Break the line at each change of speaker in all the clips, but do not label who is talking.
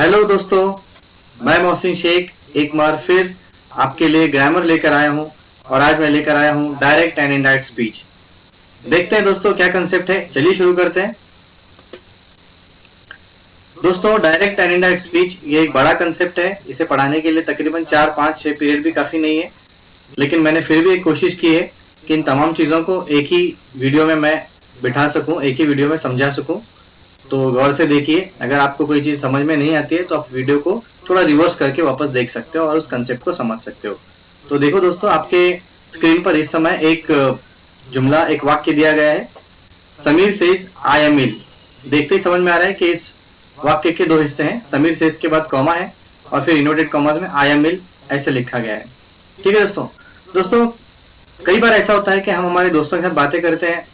Hello दोस्तों, मैं मोहसिन शेख एक बार फिर आपके लिए ग्रामर लेकर आया हूं और आज मैं लेकर आया हूं डायरेक्ट एंड इनडायरेक्ट स्पीच। देखते हैं दोस्तों क्या कंसेप्ट है। चलिए शुरू करते हैं। दोस्तों, डायरेक्ट एंड इनडायरेक्ट स्पीच ये एक बड़ा कंसेप्ट है। इसे पढ़ाने के लिए तकरीबन 4, 5, 6 पीरियड भी काफी नहीं है, लेकिन मैंने फिर भी एक कोशिश की है कि इन तमाम चीजों को एक ही वीडियो में मैं बिठा सकूं, एक ही वीडियो में समझा सकूं। तो गौर से देखिए, अगर आपको कोई चीज समझ में नहीं आती है तो आप वीडियो को थोड़ा रिवर्स करके वापस देख सकते हो और उस कंसेप्ट को समझ सकते हो। तो देखो दोस्तों, आपके स्क्रीन पर इस समय एक जुमला, एक वाक्य दिया गया है, Sameer says I am ill. देखते ही समझ में आ रहा है कि इस वाक्य के दो हिस्से हैं। समीर सेज के बाद कॉमा है और फिर इन्वर्टेड कॉमास में आई एम इल ऐसे लिखा गया है। ठीक है दोस्तों, कई बार ऐसा होता है कि हम हमारे दोस्तों के साथ बातें करते हैं,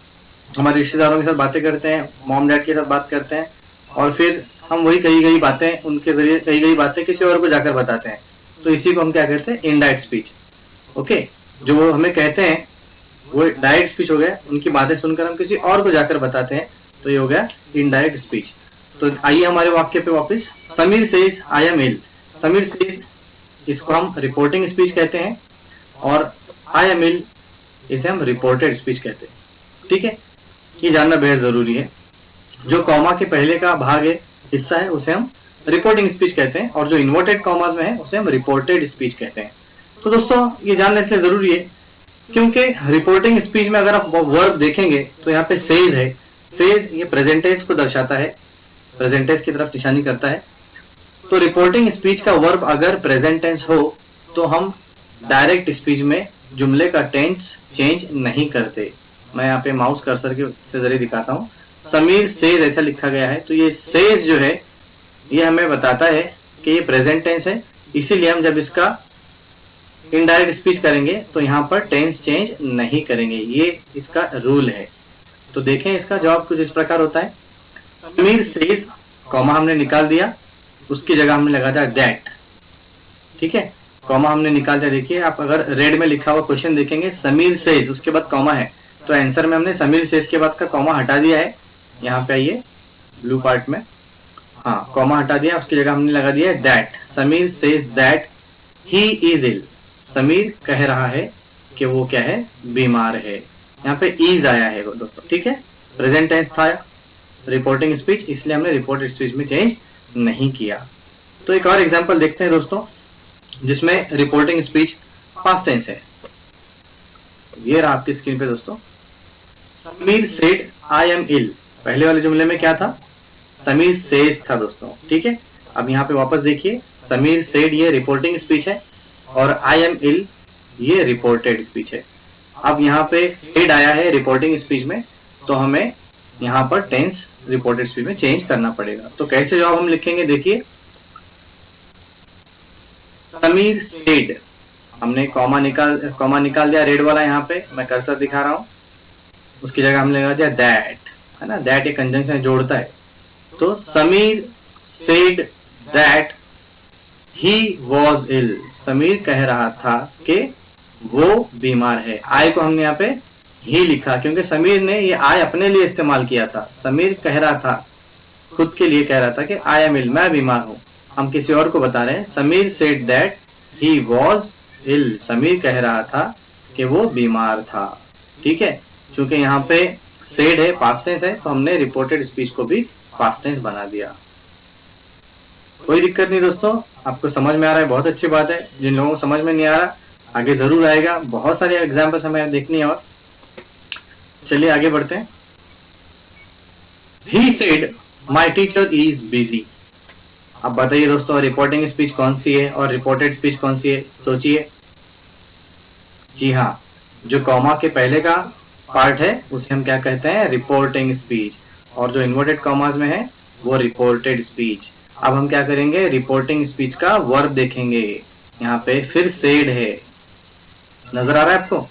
हमारे रिश्तेदारों के साथ बातें करते हैं, मॉम डैड के साथ बात करते हैं और फिर हम वही कही गई बातें, उनके जरिए कही गई बातें किसी और को जाकर बताते हैं। तो इसी को हम क्या कहते हैं? Indirect speech. ओके, जो वो हमें कहते हैं वो डायरेक्ट स्पीच हो गया, उनकी बातें सुनकर हम किसी और को जाकर बताते हैं, तो ये हो गया इनडायरेक्ट स्पीच। तो आइए हमारे वाक्य पे वापस। Sameer says I am ill. Sameer says, इसको हम रिपोर्टिंग स्पीच कहते हैं और आई एम इल इसे हम रिपोर्टेड स्पीच कहते हैं। ठीक है, ये जानना बेहद जरूरी है। जो कॉमा के पहले का भाग है, हिस्सा है, उसे हम रिपोर्टिंग स्पीच कहते हैं और जो इन्वर्टेड कॉमास में है उसे हम रिपोर्टेड स्पीच कहते हैं। तो दोस्तों, ये जानना इसलिए जरूरी है क्योंकि रिपोर्टिंग स्पीच में अगर आप वर्ब देखेंगे तो यहाँ पे सेज है। सेज ये प्रेजेंट टेंस को दर्शाता है, प्रेजेंट टेंस की तरफ निशानी करता है। तो रिपोर्टिंग स्पीच का वर्ब अगर प्रेजेंट टेंस हो तो हम डायरेक्ट स्पीच में जुमले का टेंस चेंज नहीं करते। मैं यहाँ पे माउस कर्सर के से जरिए दिखाता हूँ। समीर सेज ऐसा लिखा गया है, तो ये सेज जो है ये हमें बताता है कि ये प्रेजेंट टेंस है, इसीलिए हम जब इसका इनडायरेक्ट स्पीच करेंगे तो यहाँ पर टेंस चेंज नहीं करेंगे। ये इसका रूल है। तो देखें, इसका जवाब कुछ इस प्रकार होता है। समीर सेज, कॉमा हमने निकाल दिया, उसकी जगह हमने लगा दिया दैट। ठीक है, कॉमा हमने निकाल दिया। देखिए, आप अगर रेड में लिखा हुआ क्वेश्चन देखेंगे, समीर सेज उसके बाद कॉमा है, तो आंसर में हमने समीर सेज के बाद का कॉमा हटा दिया है। यहाँ पे आइए ब्लू पार्ट में, हाँ, कॉमा हटा दिया, उसकी जगह हमने लगा दिया है that. Sameer says that he is ill. Sameer कह रहा है कि वो क्या है? बीमार है। यहाँ पे इज आया है दोस्तों। ठीक है, प्रेजेंट टेंस था रिपोर्टिंग स्पीच, इसलिए हमने रिपोर्टेड स्पीच में चेंज नहीं किया। तो एक और एग्जाम्पल देखते हैं दोस्तों, जिसमें रिपोर्टिंग स्पीच पास्ट टेंस है। ये रहा आपकी स्क्रीन पे दोस्तों। Sameer said I am ill. पहले वाले जुमले में क्या था? समीर सेज था दोस्तों। ठीक है, अब यहाँ पे वापस देखिए, समीर सेड ये रिपोर्टिंग स्पीच है और आई एम इल ये रिपोर्टेड स्पीच है। अब यहाँ पे सेड आया है रिपोर्टिंग स्पीच में, तो हमें यहाँ पर टेंस रिपोर्टेड स्पीच में चेंज करना पड़ेगा। तो कैसे जवाब हम लिखेंगे? देखिए, समीर सेड, हमने कॉमा निकाल दिया रेड वाला, यहाँ पे मैं कर्सर दिखा रहा हूँ, उसकी जगह हमने लगा दिया दैट, है ना। दैट एक कंजंक्शन जोड़ता है। तो Sameer said that he was ill. Sameer कह रहा था कि वो बीमार है। आई को हमने यहाँ पे ही लिखा क्योंकि समीर ने ये आई अपने लिए इस्तेमाल किया था। समीर कह रहा था, खुद के लिए कह रहा था कि आई एम इल, मैं बीमार हूं। हम किसी और को बता रहे हैं। Sameer said that he was ill. Sameer कह रहा था कि वो बीमार था। ठीक है, चूंकि यहाँ पे सेड है, पास्ट टेंस है, तो हमने रिपोर्टेड स्पीच को भी पास्ट टेंस बना दिया। कोई दिक्कत नहीं दोस्तों, आपको समझ में आ रहा है, बहुत अच्छी बात है। जिन लोगों को समझ में नहीं आ रहा, आगे जरूर आएगा। बहुत सारे एग्जाम्पल्स हमें देखनी है। और चलिए आगे बढ़ते हैं। He said my teacher is busy। अब बताइए दोस्तों, रिपोर्टिंग स्पीच कौन सी है और रिपोर्टेड स्पीच कौन सी है? सोचिए। जी हाँ, जो कॉमा के पहले का पार्ट है उसे हम क्या कहते हैं? Reporting speech. और जो इन्वर्टेड कॉमास में है वो रिपोर्टेड स्पीच। अब हम क्या करेंगे? रिपोर्टिंग स्पीच का वर्ब देखेंगे। यहाँ पे फिर सेड है, नजर आ रहा है आपको?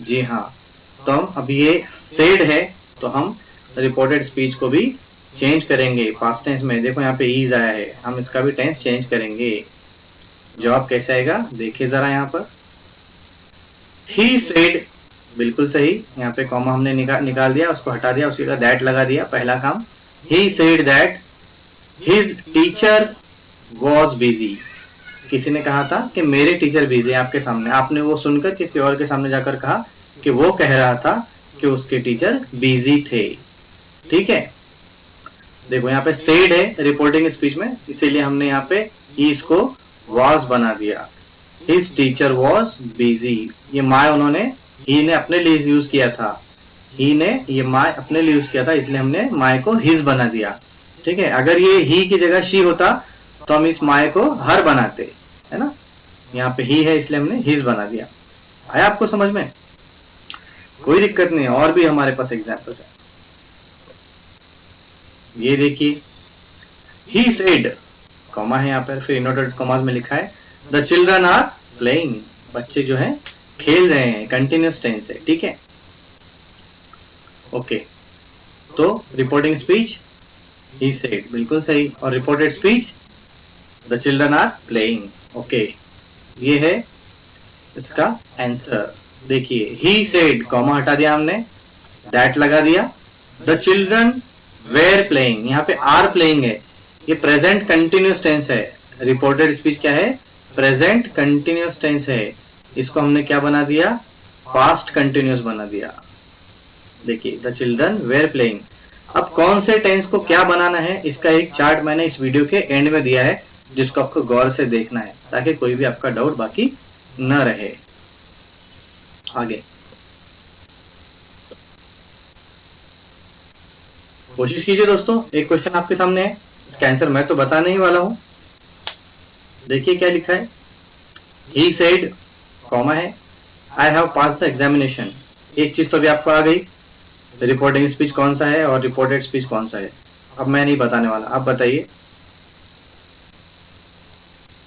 जी हाँ, तो हम अब ये सेड है, तो हम रिपोर्टेड स्पीच को भी चेंज करेंगे पास्ट टेंस में। देखो यहाँ पे इज आया है, हम इसका भी टेंस चेंज करेंगे। जवाब कैसे आएगा देखिए जरा। यहाँ पर ही सेड, बिल्कुल सही। यहाँ पे कॉमा हमने निकाल दिया, उसको हटा दिया, उसके बाद दैट लगा दिया। पहला काम, he said that his teacher was busy. किसी ने कहा था कि मेरे टीचर बिजी है आपके सामने, आपने वो सुनकर किसी और के सामने जाकर कहा कि वो कह रहा था कि उसके टीचर बिजी थे। ठीक है, देखो यहाँ पे सेड है रिपोर्टिंग स्पीच में, इसीलिए हमने यहाँ पे इसको वॉज बना दिया। हिज टीचर वॉज बिजी, ये माय उन्होंने ही ने अपने लिए यूज किया था, ही ने ये माय अपने लिए यूज किया था, इसलिए हमने माय को हिज बना दिया। ठीक है, अगर ये ही की जगह शी होता तो हम इस माय को हर बनाते, है ना। यहाँ पे ही है इसलिए हमने हिज बना दिया। आया आपको समझ में? कोई दिक्कत नहीं है, और भी हमारे पास एग्जांपल्स है। ये देखिए, ही सेड, कॉमा है यहाँ पर, फिर इनवर्टेड कॉमास में लिखा है द चिल्ड्रन आर प्लेइंग, बच्चे जो है खेल रहे हैं, कंटिन्यूस टेंस है। ठीक है, ओके। तो रिपोर्टिंग स्पीच ही सेड, बिल्कुल सही, और reported speech the children are playing. Okay, ये है इसका आंसर। देखिए, ही सेड, कॉमा हटा दिया हमने, दैट लगा दिया, द चिल्ड्रन वेर प्लेइंग, यहाँ पे आर प्लेइंग है, ये प्रेजेंट कंटिन्यूस टेंस है। रिपोर्टेड स्पीच क्या है? प्रेजेंट कंटिन्यूस टेंस है, इसको हमने क्या बना दिया? पास्ट कंटिन्यूस बना दिया। देखिए, द चिल्ड्रन वेर प्लेइंग। अब कौन से टेंस को क्या बनाना है, इसका एक चार्ट मैंने इस वीडियो के एंड में दिया है, जिसको आपको गौर से देखना है ताकि कोई भी आपका डाउट बाकी न रहे। आगे कोशिश कीजिए दोस्तों, एक क्वेश्चन आपके सामने है, इसका आंसर मैं तो बताने ही वाला हूं। देखिए क्या लिखा है, ही सेड, कॉमा है, I have pass the examination. एक चीज तो अभी आपको आ गई, रिपोर्टिंग स्पीच कौन सा है और रिपोर्टेड स्पीच कौन सा है। अब मैं नहीं बताने वाला, आप बताइए।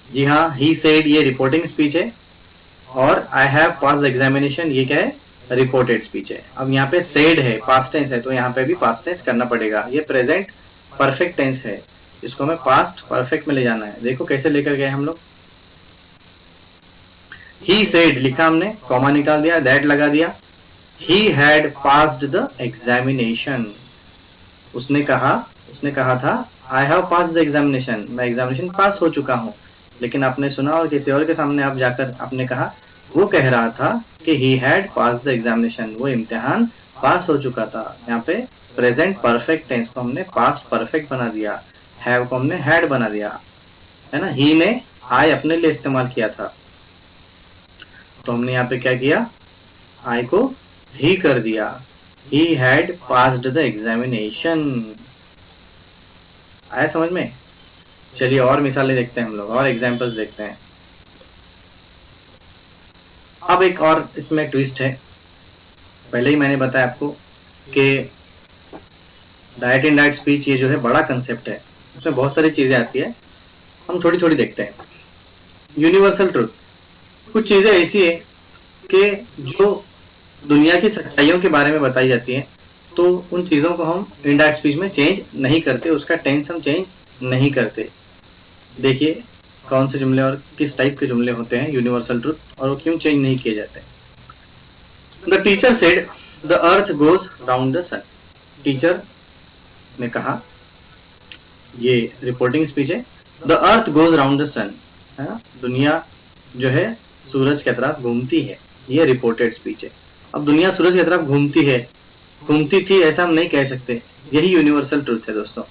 जी हाँ, ही सेड ये रिपोर्टिंग स्पीच है, और I have pass the examination ये क्या है? रिपोर्टेड स्पीच है। अब यहाँ पे सेड है, पास्ट टेंस है, तो यहाँ पे भी पास्ट टेंस करना पड़ेगा। ये प्रेजेंट परफेक्ट टेंस है, इसको हमें पास्ट परफेक्ट में ले जाना है। देखो कैसे लेकर गए हम लोग। ही सेड लिखा हमने, कॉमा निकाल दिया, दैट लगा दिया। He had passed the examination, उसने कहा था I have passed the examination, मैं एग्जामिनेशन पास हो चुका हूँ। लेकिन आपने सुना और किसी और के सामने आप जाकर आपने कहा, वो कह रहा था कि he had passed the examination, वो इम्तिहान पास हो चुका था। यहाँ पे प्रेजेंट परफेक्ट टेंस को हमने पास्ट परफेक्ट बना दिया, हैव को हमने हैड बना दिया, है ना। ही ने आई अपने लिए इस्तेमाल किया था, तो हमने यहाँ पे क्या किया? आई को ही कर दिया। He had passed the examination. आया समझ में? चलिए और मिसालें देखते हैं हम लोग, और एग्जाम्पल्स देखते हैं। अब एक और इसमें ट्विस्ट है, पहले ही मैंने बताया आपको कि डायरेक्ट इनडायरेक्ट स्पीच ये जो है बड़ा कंसेप्ट है, इसमें बहुत सारी चीजें आती है, हम थोड़ी थोड़ी देखते हैं। यूनिवर्सल ट्रूथ, कुछ चीजें ऐसी है कि जो दुनिया की सच्चाइयों के बारे में बताई जाती है, तो उन चीजों को हम इनडायरेक्ट स्पीच में चेंज नहीं करते, उसका टेंस हम चेंज नहीं करते। देखिए कौन से जुमले और किस टाइप के जुमले होते हैं यूनिवर्सल ट्रूथ, और वो क्यों चेंज नहीं किए जाते। The teacher said the earth goes round the sun, teacher ने कहा, ये रिपोर्टिंग स्पीच है, the earth goes round the sun, है ना, दुनिया जो है सूरज की तरफ घूमती है, ये रिपोर्टेड स्पीच है। अब दुनिया सूरज की तरफ घूमती थी ऐसा हम नहीं कह सकते, यही यूनिवर्सल ट्रूथ है दोस्तों।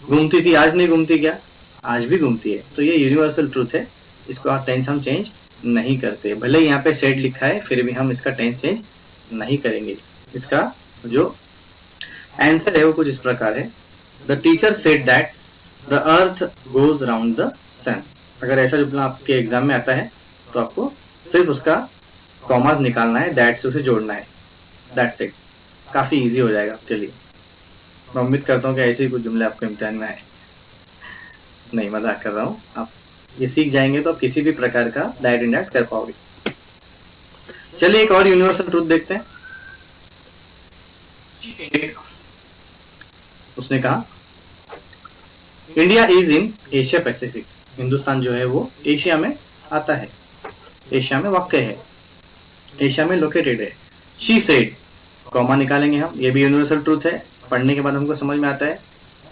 घूमती थी, आज नहीं घूमती क्या? आज भी घूमती है, तो ये यूनिवर्सल ट्रूथ है, इसको टेंस हम चेंज नहीं करते। भले यहाँ पे सेड लिखा है, फिर भी हम इसका टेंस चेंज नहीं करेंगे। इसका जो आंसर है वो कुछ इस प्रकार है, the teacher said that the earth goes round the sun. अगर ऐसा जुमला आपके एग्जाम में आता है तो आपको सिर्फ उसका कॉमास निकालना है, दैट से उसे जोड़ना है, दैट्स इट। काफी इजी हो जाएगा आपके लिए। मैं उम्मीद करता हूँ कि ऐसे ही कुछ जुमले आपको इम्तिहान में आए। नहीं, मजाक कर रहा हूँ। आप ये सीख जाएंगे तो आप किसी भी प्रकार का डायरेक्ट इनडायरेक्ट कर पाओगे। चलिए एक और यूनिवर्सल ट्रूथ देखते हैं। उसने कहा, India is in Asia Pacific, Hindustan जो है वो एशिया में आता है, एशिया में वाक़ है, एशिया में लोकेटेड है। शी सेड, कॉमा निकालेंगे हम, ये भी यूनिवर्सल ट्रूथ है, पढ़ने के बाद हमको समझ में आता है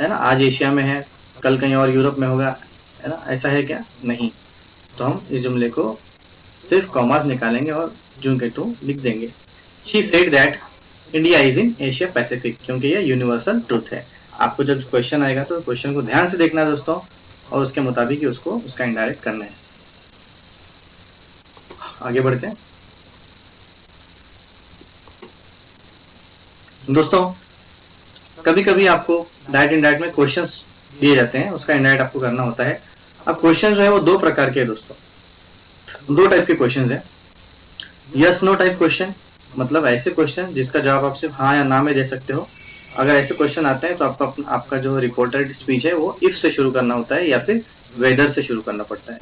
ना। आज एशिया में है, कल कहीं और यूरोप में होगा, है ना, ऐसा है क्या? नहीं। तो हम इस जुमले को सिर्फ कॉमास निकालेंगे और जू के टू लिख देंगे। She said that India is in Asia Pacific, क्योंकि ये यूनिवर्सल ट्रूथ है। आपको जब क्वेश्चन आएगा तो क्वेश्चन को ध्यान से देखना है दोस्तों, और उसके मुताबिक ही उसको उसका इनडायरेक्ट करना है। आगे बढ़ते हैं दोस्तों। कभी कभी आपको डायरेक्ट इनडायरेक्ट में क्वेश्चंस दिए जाते हैं, उसका इनडायरेक्ट आपको करना होता है। अब क्वेश्चन जो है वो दो प्रकार के हैं दोस्तों, दो टाइप के क्वेश्चन है। यस नो टाइप क्वेश्चन, मतलब ऐसे क्वेश्चन जिसका जवाब आप सिर्फ हाँ या ना में दे सकते हो। अगर ऐसे क्वेश्चन आते हैं तो आपका जो रिपोर्टेड स्पीच है वो इफ से शुरू करना होता है या फिर वेदर से शुरू करना पड़ता है।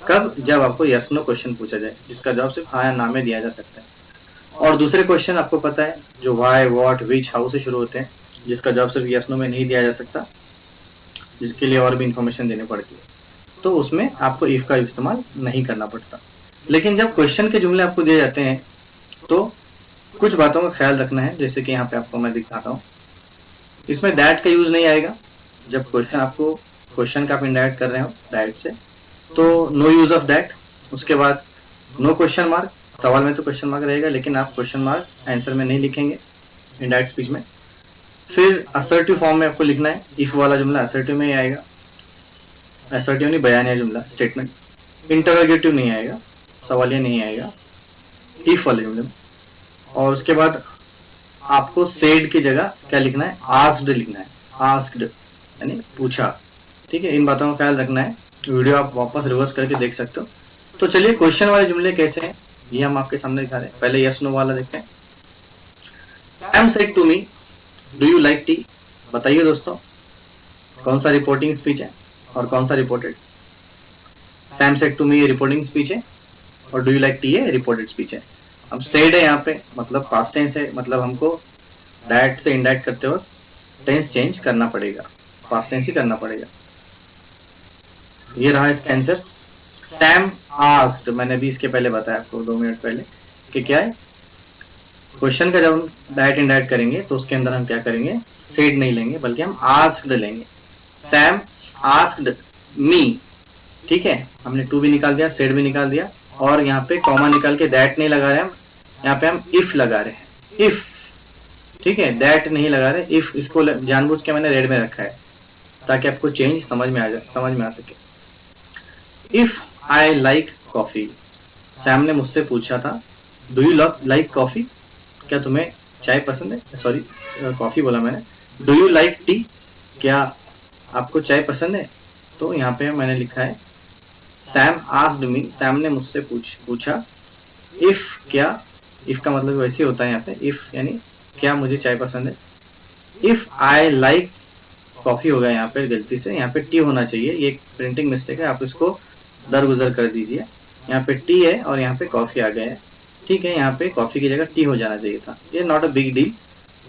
कब? जब आपको यस नो क्वेश्चन पूछा जाए जिसका जवाब सिर्फ हाँ या ना में दिया जा सकता है। और दूसरे क्वेश्चन आपको पता है जो वाई, व्हाट, विच, हाउ से शुरू होते हैं, जिसका जवाब सिर्फ यस नो में नहीं दिया जा सकता, जिसके लिए और भी इंफॉर्मेशन देनी पड़ती है, तो उसमें आपको इफ का इस्तेमाल नहीं करना पड़ता। लेकिन जब क्वेश्चन के जुमले आपको दिए जाते हैं तो कुछ बातों का ख्याल रखना है, जैसे कि यहाँ पे आपको मैं दिखाता हूँ। इसमें दैट का यूज नहीं आएगा। जब क्वेश्चन का आप इनडायरेक्ट कर रहे हो डायरेक्ट से, तो नो यूज ऑफ दैट। उसके बाद नो क्वेश्चन मार्क, सवाल में तो क्वेश्चन मार्क रहेगा लेकिन आप क्वेश्चन मार्क आंसर में नहीं लिखेंगे इनडायरेक्ट स्पीच में। फिर असर्टिव फॉर्म में आपको लिखना है, इफ वाला जुमला असर्टिव में ही आएगा। असर्टिव नहीं, बयानिया जुमला, स्टेटमेंट। इंटरोगेटिव नहीं आएगा, सवालिया नहीं आएगा इफ वाले जुमले में। और उसके बाद आपको सेड की जगह क्या लिखना है? आस्क्ड लिखना है। आस्क्ड यानी पूछा। ठीक है, इन बातों का ख्याल रखना है। वीडियो आप वापस रिवर्स करके देख सकते हो। तो चलिए क्वेश्चन वाले जुमले कैसे हैं ये हम आपके सामने दिखा रहे हैं। पहले यस नो वाला देखते हैं। Sam said to me do you like tea. बताइए दोस्तों कौन सा रिपोर्टिंग स्पीच है और कौन सा reported? Sam said to me reporting speech है और डू यू लाइक टी है रिपोर्टेड स्पीच है। अब सेड है यहाँ पे, मतलब पास्ट टेंस है, मतलब हमको डायरेक्ट से इनडायरेक्ट करते वक्त टेंस चेंज करना पड़ेगा, पास्ट टेंस ही करना पड़ेगा। ये रहा इसका आंसर। सैम आस्क्ड, मैंने भी इसके पहले बताया आपको 2 मिनट पहले कि क्या है। क्वेश्चन का जब हम डायरेक्ट इनडायरेक्ट करेंगे तो उसके अंदर हम क्या करेंगे? सेड नहीं लेंगे बल्कि हम आस्क्ड लेंगे। सैम आस्क्ड मी, ठीक है, हमने टू भी निकाल दिया, सेड भी निकाल दिया, और यहाँ पे कॉमा निकाल के दैट नहीं लगा रहे हम, यहाँ पे हम इफ लगा रहे हैं। इफ, ठीक है, दैट नहीं लगा रहे, इफ। इसको जानबूझ के मैंने रेड में रखा है ताकि आपको चेंज समझ में आ सके। If I like coffee, Sam ने मुझसे पूछा था डू यू लाइक कॉफी, क्या तुम्हें चाय पसंद है? सॉरी, कॉफी बोला मैंने। डू यू लाइक टी, क्या आपको चाय पसंद है? तो यहाँ पे मैंने लिखा है सैम आस्क्ड मी, सैम ने मुझसे पूछा। इफ, क्या, इफ का मतलब वैसे होता है यहाँ पे, इफ यानी क्या मुझे चाय पसंद है। इफ आई लाइक कॉफी होगा यहाँ पे गलती से, यहाँ पे टी होना चाहिए, ये एक प्रिंटिंग मिस्टेक है, आप इसको दरगुजर कर दीजिए। यहाँ पे टी है और यहाँ पे कॉफी आ गया है, ठीक है, यहाँ पे कॉफी की जगह टी हो जाना चाहिए था। ये नॉट अ बिग डील,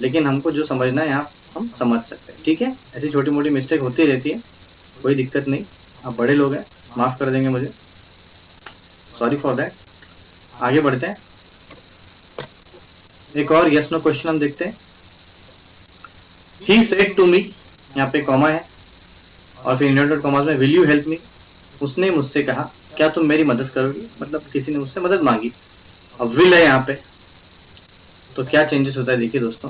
लेकिन हमको जो समझना है यहाँ हम समझ सकते हैं, ठीक है। ऐसी छोटी मोटी मिस्टेक होती रहती है, कोई दिक्कत नहीं, आप बड़े लोग हैं, माफ कर देंगे मुझे, सॉरी फॉर दैट। आगे बढ़ते हैं, एक और यस नो क्वेश्चन हम देखते हैं। ही सेड टू मी, यहाँ पे कॉमा है और फिर इन्वर्टेड कॉमास में विल यू हेल्प मी, उसने मुझसे कहा क्या तुम मेरी मदद करोगी, मतलब किसी ने मुझसे मदद मांगी। अब विल है यहाँ पे, तो क्या चेंजेस होता है देखिए दोस्तों।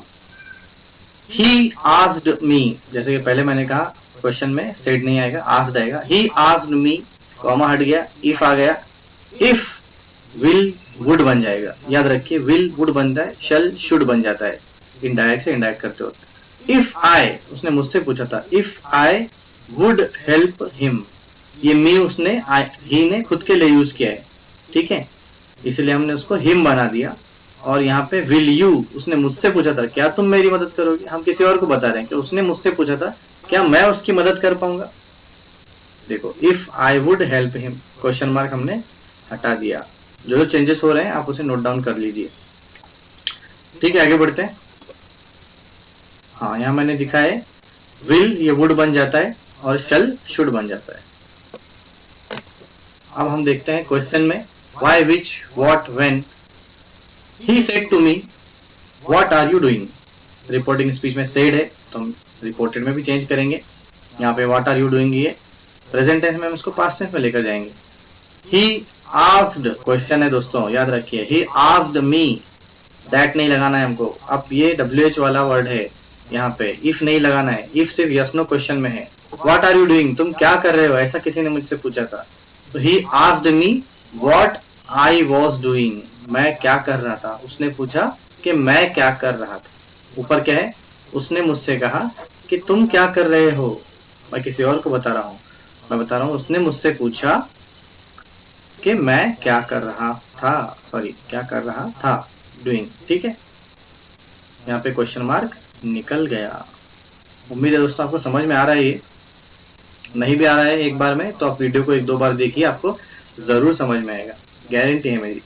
ही आस्क्ड मी, जैसे कि पहले मैंने कहा क्वेश्चन में सेड नहीं आएगा, आस्क्ड आएगा। ही आस्क्ड मी, कॉमा हट गया, इफ आ गया, इफ विल वुड बन जाएगा। याद रखिए विल वुड बनता है, शल शुड बन जाता है इनडायरेक्ट से इनडायरेक्ट करते वक्त। इफ आई, उसने मुझसे पूछा था, if I would help him, ये मी उसने ही ने खुद के लिए यूज किया है, ठीक है, इसलिए हमने उसको हिम बना दिया। और यहाँ पे विल यू, उसने मुझसे पूछा था क्या तुम मेरी मदद करोगे, हम किसी और को बता रहे हैं कि उसने मुझसे पूछा था क्या मैं उसकी मदद कर पाऊंगा। देखो if I would help him, question mark हमने हटा दिया। जो चेंजेस हो रहे हैं आप उसे नोट डाउन कर लीजिए, ठीक है। आगे बढ़ते हैं। हाँ, यहाँ मैंने दिखा है विल ये वुड बन जाता है और शल शुड बन जाता है। अब हम देखते हैं क्वेश्चन में why, which, what, when. He said to me what are you doing, reporting speech में सेड है तो हम रिपोर्टेड में भी चेंज करेंगे। यहाँ पे व्हाट आर यू डूइंग ये प्रेजेंट टेंस में हम इसको पास्ट टेंस में लेकर जाएंगे। ही आस्क्ड क्वेश्चन है दोस्तों, याद रखिए, ही आस्क्ड मी, दैट नहीं लगाना है हमको। अब ये WH वाला वर्ड है, यहाँ पे इफ नहीं लगाना है, इफ सिर्फ यस नो क्वेश्चन में है। व्हाट आर यू डूइंग, तुम क्या कर रहे हो, ऐसा किसी ने मुझसे पूछा था, तो he asked me what I was doing, मैं क्या कर रहा था। उसने पूछा कि मैं क्या कर रहा था। ऊपर क्या है, उसने मुझसे कहा कि तुम क्या कर रहे हो। मैं किसी और को बता रहा हूँ, मैं बता रहा हूँ उसने मुझसे पूछा कि मैं क्या कर रहा था, सॉरी क्या कर रहा था, डूइंग। ठीक है, यहाँ पे क्वेश्चन मार्क निकल गया। उम्मीद है दोस्तों आपको समझ में आ रहा है। ये नहीं भी आ रहा है एक बार में तो आप वीडियो को 1-2 बार देखिए, आपको जरूर समझ में आएगा, गारंटी है मेरी।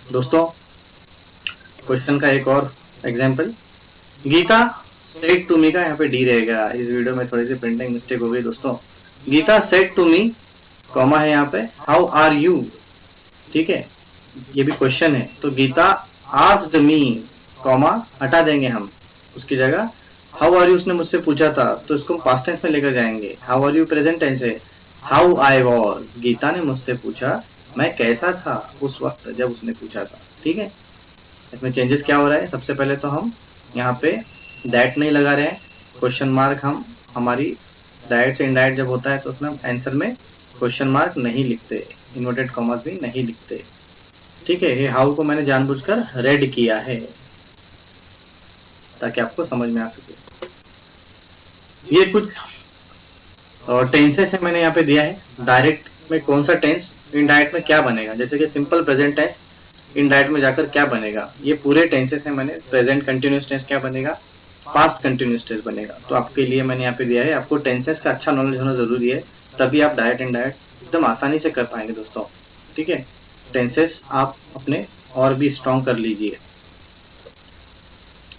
दोस्तों क्वेश्चन का एक और example, Geeta said to me का यहाँ पे डी रहेगा। इस वीडियो में थोड़ी सी प्रिंटिंग मिस्टेक हो गई दोस्तों। Geeta said to me, comma है यहाँ पे, हाउ आर यू। ठीक है, ये भी क्वेश्चन है, तो गीता आस्क्ड मी, कॉमा हटा देंगे हम, उसकी जगह हाउ आर यू उसने मुझसे पूछा था, तो इसको हम पास्ट टेंस में लेकर जाएंगे। How are you present tense है, हाउ आई वॉज, गीता ने मुझसे पूछा मैं कैसा था उस वक्त जब उसने पूछा था। ठीक है, इसमें चेंजेस क्या हो रहा है, सबसे पहले तो हम यहाँ पे दैट नहीं लगा रहे हैं, क्वेश्चन मार्क हम हमारी डायरेक्ट से इनडायरेक्ट जब होता है तो उसमें आंसर में क्वेश्चन मार्क नहीं लिखते, इन्वर्टेड कॉमास भी नहीं लिखते। ठीक है, ये हाउ को मैंने जानबूझकर रेड किया है ताकि आपको समझ में आ सके। ये कुछ टेंसेस है मैंने यहाँ पे दिया है, डायरेक्ट में कौन सा टेंस, इनडायरेक्ट में क्या बनेगा। जैसे कि सिंपल प्रेजेंट टेंस इनडायरेक्ट में जाकर क्या बनेगा, ये पूरे टेंसेस है मैंने। प्रेजेंट कंटिन्यूअस टेंस क्या बनेगा, पास्ट कंटिन्यूअस टेंस बनेगा। तो आपके लिए मैंने यहाँ पे दिया है, आपको टेंसेस का अच्छा नॉलेज होना जरूरी है, तभी आप डायरेक्ट इनडायरेक्ट एकदम आसानी से कर पाएंगे दोस्तों। ठीक है, टेंसेस आप अपने और भी स्ट्रॉन्ग कर लीजिए।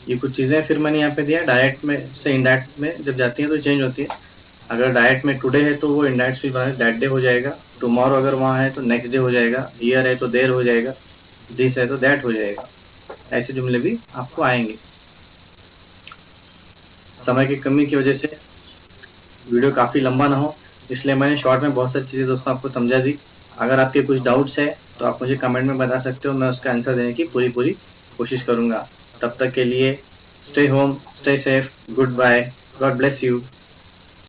ये कुछ चीजें फिर मैंने यहाँ पे दिया, डायरेक्ट में से इनडायरेक्ट में जब जाती है तो चेंज होती है। अगर डायरेक्ट में टुडे है तो वो इनडायरेक्ट स्पीच बना दैट डे हो जाएगा, टुमारो अगर वहाँ है तो नेक्स्ट डे हो जाएगा, हियर है तो देयर हो जाएगा, दिस है तो दैट हो जाएगा। ऐसे जुमले भी आपको आएंगे। समय की कमी की वजह से वीडियो काफी लंबा ना हो, इसलिए मैंने शॉर्ट में बहुत सारी चीजें दोस्तों आपको समझा दी। अगर आपके कुछ डाउट्स है तो आप मुझे कमेंट में बता सकते हो, मैं उसका आंसर देने की पूरी कोशिश करूंगा। तब तक के लिए stay home, stay safe, goodbye, God bless you.